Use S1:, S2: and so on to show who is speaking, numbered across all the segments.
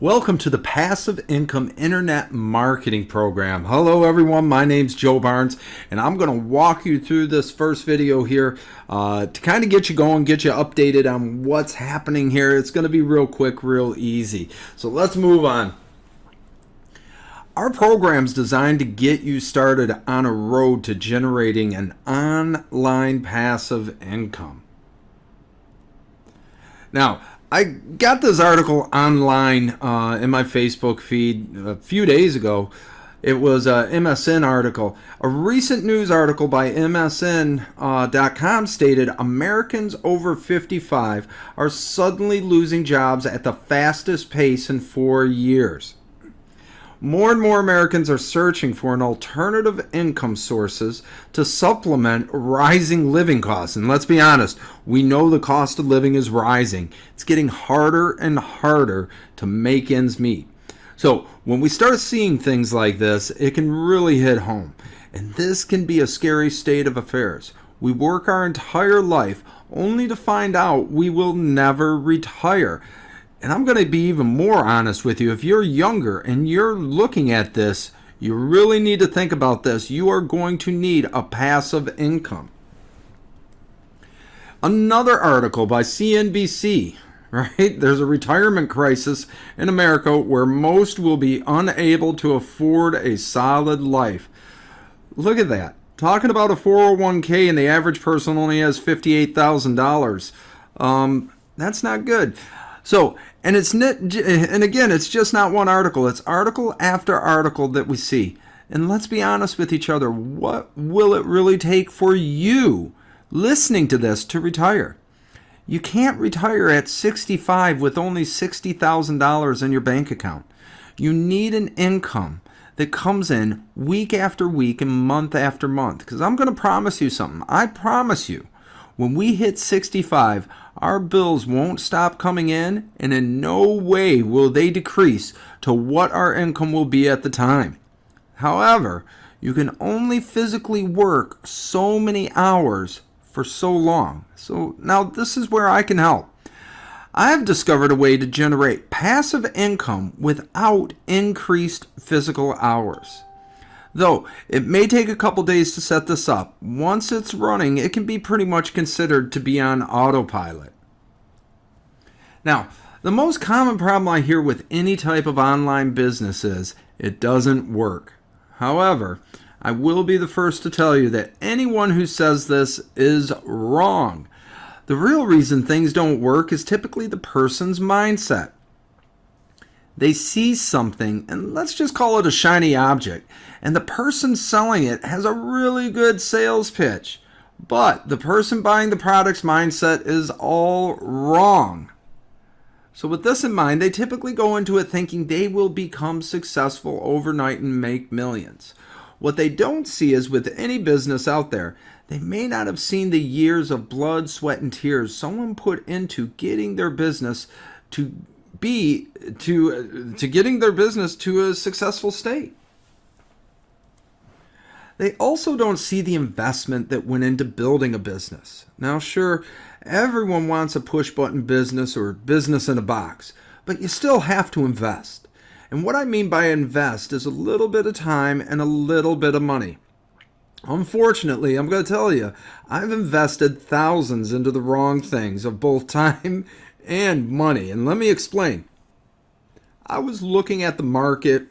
S1: Welcome to the Passive Income Internet Marketing Program. Hello everyone, my name's Joe Barnes, and I'm going to walk you through this first video here to kind of get you going, get you updated on what's happening here. It's going to be real quick, real easy. So let's move on. Our program's designed to get you started on a road to generating an online passive income. Now, I got this article online in my Facebook feed a few days ago. It was an MSN article. A recent news article by MSN.com stated Americans over 55 are suddenly losing jobs at the fastest pace in 4 years. More and more Americans are searching for an alternative income sources to supplement rising living costs. And let's be honest, we know the cost of living is rising. It's getting harder and harder to make ends meet. So when we start seeing things like this, it can really hit home. And this can be a scary state of affairs. We work our entire life only to find out we will never retire. And I'm going to be even more honest with you. If you're younger and you're looking at this, you really need to think about this. You are going to need a passive income. Another article by CNBC, right? There's a retirement crisis in America where most will be unable to afford a solid life. Look at that. Talking about a 401k and the average person only has $58,000. That's not good. So, and again, it's just not one article. It's article after article that we see. And let's be honest with each other. What will it really take for you listening to this to retire? You can't retire at 65 with only $60,000 in your bank account. You need an income that comes in week after week and month after month. Because I'm going to promise you something. I promise you, when we hit 65, our bills won't stop coming in, and in no way will they decrease to what our income will be at the time. However, you can only physically work so many hours for so long. So now this is where I can help. I have discovered a way to generate passive income without increased physical hours. Though it may take a couple days to set this up, once it's running, it can be pretty much considered to be on autopilot. Now, the most common problem I hear with any type of online business is it doesn't work. However, I will be the first to tell you that anyone who says this is wrong. The real reason things don't work is typically the person's mindset. They see something, and let's just call it a shiny object, and the person selling it has a really good sales pitch, but the person buying the product's mindset is all wrong. So with this in mind, they typically go into it thinking they will become successful overnight and make millions. What they don't see is with any business out there, they may not have seen the years of blood, sweat, and tears someone put into getting their business to getting their business to a successful state. They also don't see the investment that went into building a business. Now, sure, everyone wants a push-button business or business in a box, but you still have to invest. And what I mean by invest is a little bit of time and a little bit of money. Unfortunately, I'm going to tell you, I've invested thousands into the wrong things of both time and money. And let me explain. I was looking at the market,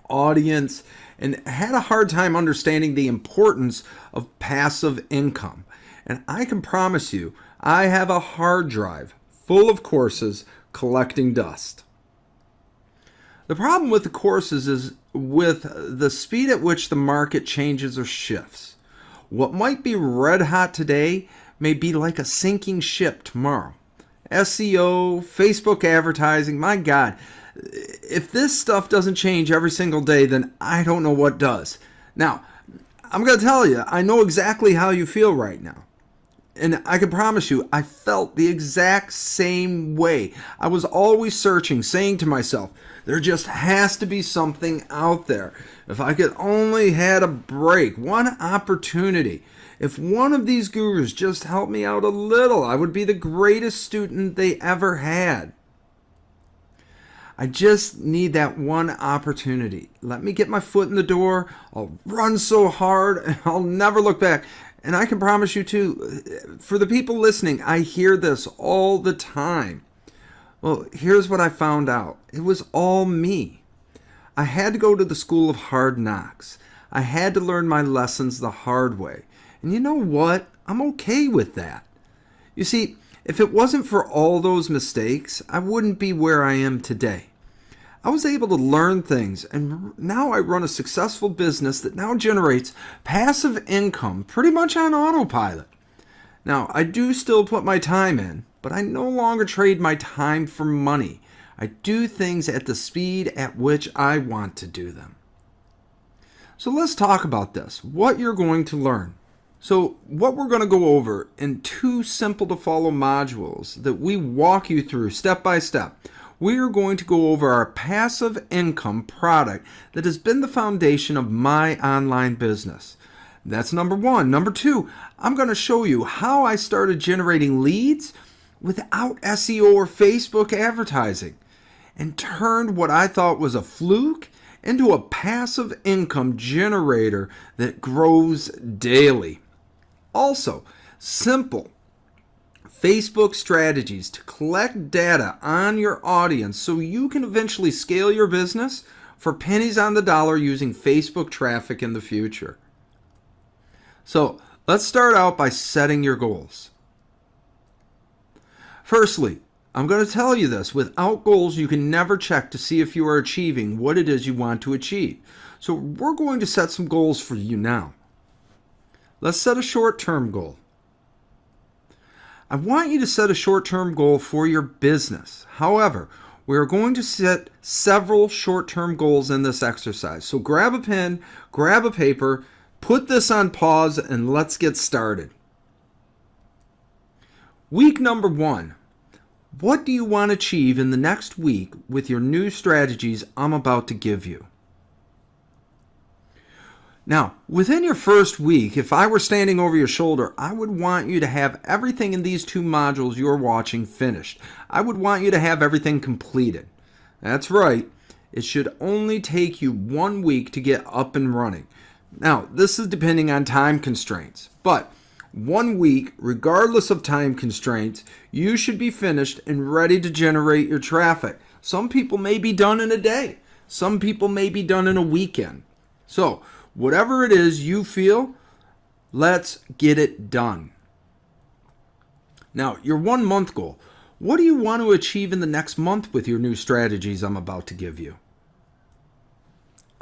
S1: audience, and had a hard time understanding the importance of passive income. And I can promise you, I have a hard drive full of courses collecting dust. The problem with the courses is with the speed at which the market changes or shifts. What might be red hot today may be like a sinking ship tomorrow. SEO, Facebook advertising, my God, if this stuff doesn't change every single day, then I don't know what does. Now, I'm going to tell you, I know exactly how you feel right now. And I can promise you, I felt the exact same way. I was always searching, saying to myself, there just has to be something out there. If I could only had a break, one opportunity. If one of these gurus just helped me out a little, I would be the greatest student they ever had. I just need that one opportunity. Let me get my foot in the door. I'll run so hard and I'll never look back. And I can promise you too, for the people listening, I hear this all the time. Well, here's what I found out. It was all me. I had to go to the school of hard knocks. I had to learn my lessons the hard way. And you know what? I'm okay with that. You see, if it wasn't for all those mistakes, I wouldn't be where I am today. I was able to learn things, and now I run a successful business that now generates passive income pretty much on autopilot. Now, I do still put my time in, but I no longer trade my time for money. I do things at the speed at which I want to do them. So let's talk about this, what you're going to learn. So what we're going to go over in 2 simple to follow modules that we walk you through step by step. We are going to go over our passive income product that has been the foundation of my online business. That's number 1. Number 2, I'm going to show you how I started generating leads without SEO or Facebook advertising and turned what I thought was a fluke into a passive income generator that grows daily. Also, simple Facebook strategies to collect data on your audience so you can eventually scale your business for pennies on the dollar using Facebook traffic in the future. So, let's start out by setting your goals. Firstly, I'm going to tell you this, without goals you can never check to see if you are achieving what it is you want to achieve. So we're going to set some goals for you now. Let's set a short-term goal. I want you to set a short-term goal for your business. However, we are going to set several short-term goals in this exercise. So grab a pen, grab a paper, put this on pause, and let's get started. Week number 1. What do you want to achieve in the next week with your new strategies I'm about to give you? Now, within your first week, if I were standing over your shoulder, I would want you to have everything in these 2 modules you're watching finished. I would want you to have everything completed. That's right. It should only take you 1 week to get up and running. Now, this is depending on time constraints, but 1 week, regardless of time constraints, you should be finished and ready to generate your traffic. Some people may be done in a day. Some people may be done in a weekend. So, whatever it is you feel, let's get it done. Now, your 1 month goal. What do you want to achieve in the next month with your new strategies I'm about to give you?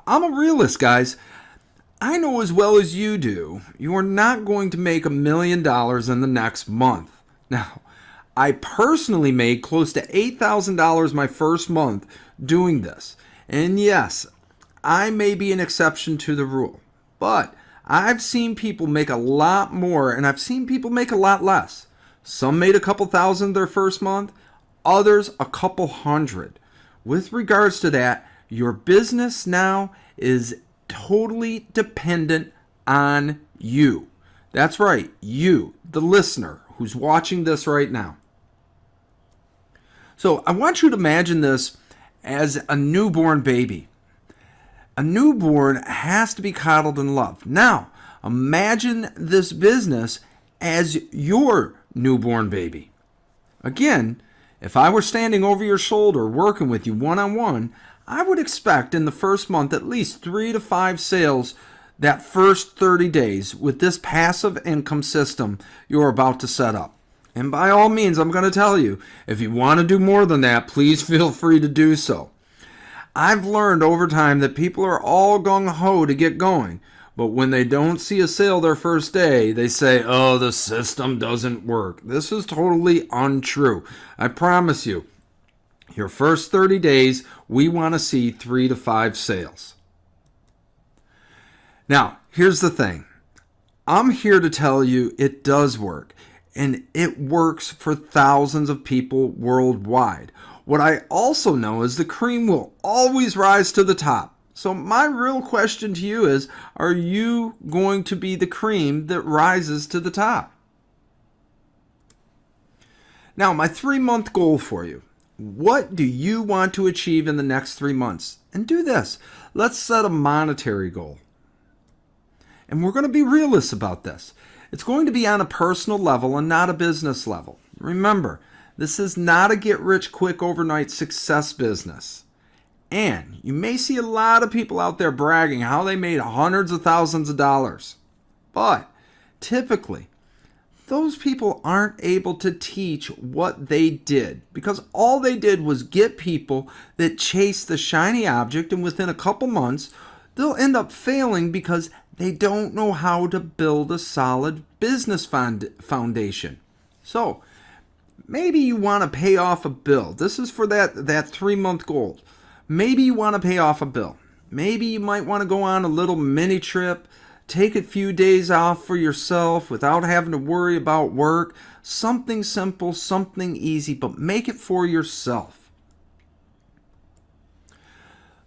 S1: I'm a realist, guys. I know as well as you do, you are not going to make $1 million in the next month. Now, I personally made close to $8,000 my first month doing this. And yes, I may be an exception to the rule, but I've seen people make a lot more and I've seen people make a lot less. Some made a couple thousand their first month, others a couple hundred. With regards to that, your business now is totally dependent on you. That's right, you, the listener who's watching this right now. So I want you to imagine this as a newborn baby. A newborn has to be coddled and loved. Now, imagine this business as your newborn baby. Again, if I were standing over your shoulder working with you one-on-one, I would expect in the first month at least 3 to 5 sales that first 30 days with this passive income system you're about to set up. And by all means, I'm going to tell you, if you want to do more than that, please feel free to do so. I've learned over time that people are all gung-ho to get going, but when they don't see a sale their first day, they say, oh, the system doesn't work. This is totally untrue. I promise you, your first 30 days, we want to see 3 to 5 sales. Now, here's the thing. I'm here to tell you it does work, and it works for thousands of people worldwide. What I also know is the cream will always rise to the top. So my real question to you is, are you going to be the cream that rises to the top? Now, my 3-month goal for you. What do you want to achieve in the next 3 months? And do this. Let's set a monetary goal. And we're going to be realists about this. It's going to be on a personal level and not a business level. Remember, this is not a get-rich-quick overnight success business. And you may see a lot of people out there bragging how they made hundreds of thousands of dollars. But typically, those people aren't able to teach what they did, because all they did was get people that chase the shiny object, and within a couple months, they'll end up failing because they don't know how to build a solid business foundation. So maybe you want to pay off a bill. This is for that 3-month goal. Maybe you want to pay off a bill. Maybe you might want to go on a little mini trip, take a few days off for yourself without having to worry about work. Something simple, something easy, but make it for yourself.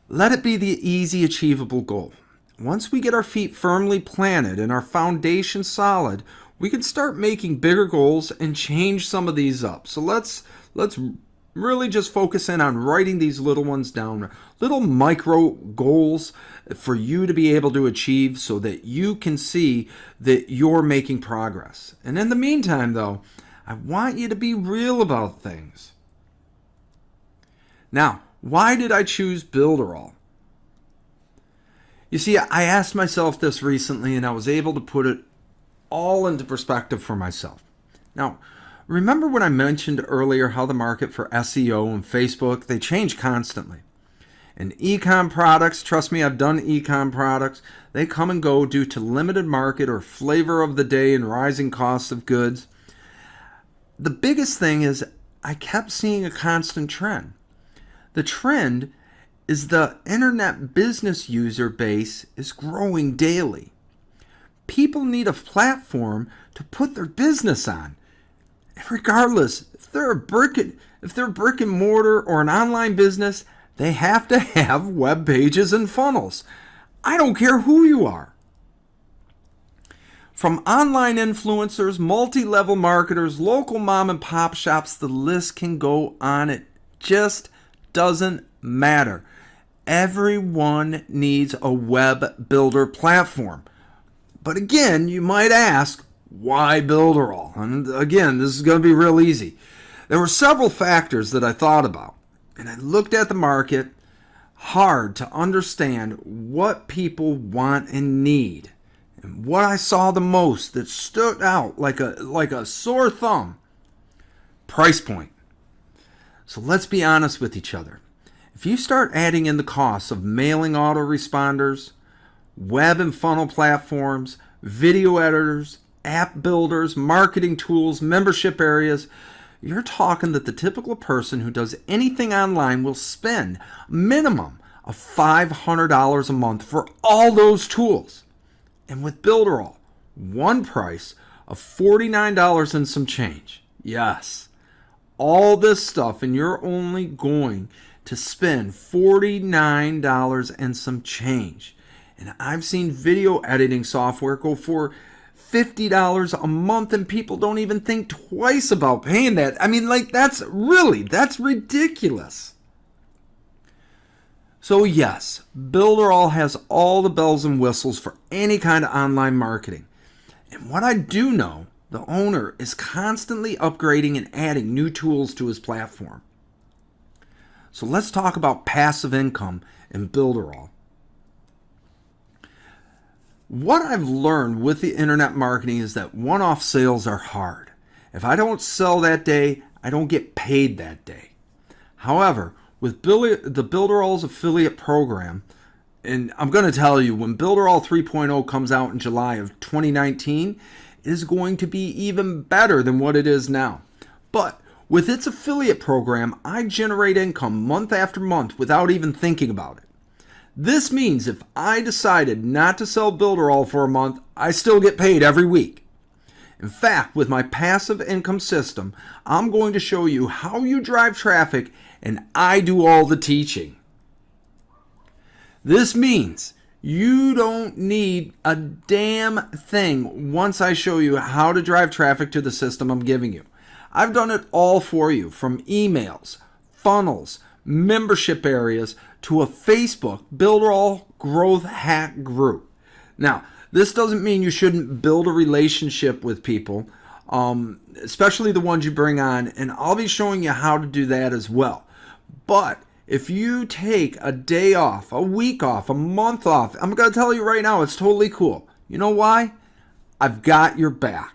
S1: Let it be the easy, achievable goal. Once we get our feet firmly planted and our foundation solid, we can start making bigger goals and change some of these up. So let's really just focus in on writing these little ones down, little micro goals for you to be able to achieve so that you can see that you're making progress. And in the meantime, though, I want you to be real about things. Now, why did I choose Builderall? You see, I asked myself this recently, and I was able to put it all into perspective for myself. Now, remember when I mentioned earlier how the market for SEO and Facebook, they change constantly. And e-com products, trust me, I've done e-com products, they come and go due to limited market or flavor of the day and rising costs of goods. The biggest thing is I kept seeing a constant trend. The trend is the internet business user base is growing daily. People need a platform to put their business on. Regardless, if they're a brick and mortar or an online business, they have to have web pages and funnels. I don't care who you are. From online influencers, multi-level marketers, local mom and pop shops, the list can go on. It just doesn't matter. Everyone needs a web builder platform. But again, you might ask, why Builderall? And again, this is going to be real easy. There were several factors that I thought about, and I looked at the market hard to understand what people want and need. And what I saw the most that stood out like a sore thumb, price point. So let's be honest with each other. If you start adding in the costs of mailing autoresponders, web and funnel platforms, video editors, app builders, marketing tools, membership areas, you're talking that the typical person who does anything online will spend a minimum of $500 a month for all those tools. And with Builderall, one price of $49 and some change. Yes, all this stuff, and you're only going to spend $49 and some change. And I've seen video editing software go for $50 a month, and people don't even think twice about paying that. I mean, that's ridiculous. So yes, Builderall has all the bells and whistles for any kind of online marketing. And what I do know, the owner is constantly upgrading and adding new tools to his platform. So let's talk about passive income in Builderall. What I've learned with the internet marketing is that one-off sales are hard. If I don't sell that day, I don't get paid that day. However, with the Builderall's affiliate program, and I'm going to tell you, when Builderall 3.0 comes out in July of 2019, it is going to be even better than what it is now. But with its affiliate program, I generate income month after month without even thinking about it. This means if I decided not to sell Builderall for a month, I still get paid every week. In fact, with my passive income system, I'm going to show you how you drive traffic, and I do all the teaching. This means you don't need a damn thing once I show you how to drive traffic to the system I'm giving you. I've done it all for you, from emails, funnels, membership areas to a Facebook Builderall Growth Hack group. Now, this doesn't mean you shouldn't build a relationship with people, especially the ones you bring on, and I'll be showing you how to do that as well. But if you take a day off, a week off, a month off, I'm going to tell you right now, it's totally cool. You know why? I've got your back.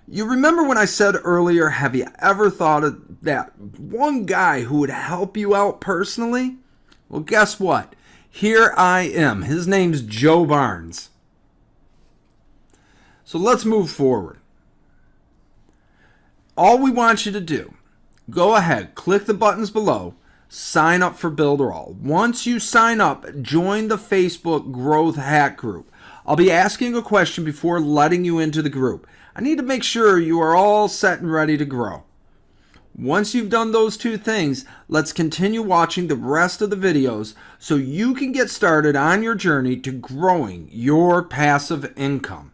S1: You remember when I said earlier, have you ever thought of that one guy who would help you out personally? Well, guess what? Here I am. His name's Joe Barnes. So let's move forward. All we want you to do, go ahead, click the buttons below, sign up for Builderall. Once you sign up, join the Facebook Growth Hack group. I'll be asking a question before letting you into the group. I need to make sure you are all set and ready to grow. Once you've done those two things, let's continue watching the rest of the videos so you can get started on your journey to growing your passive income.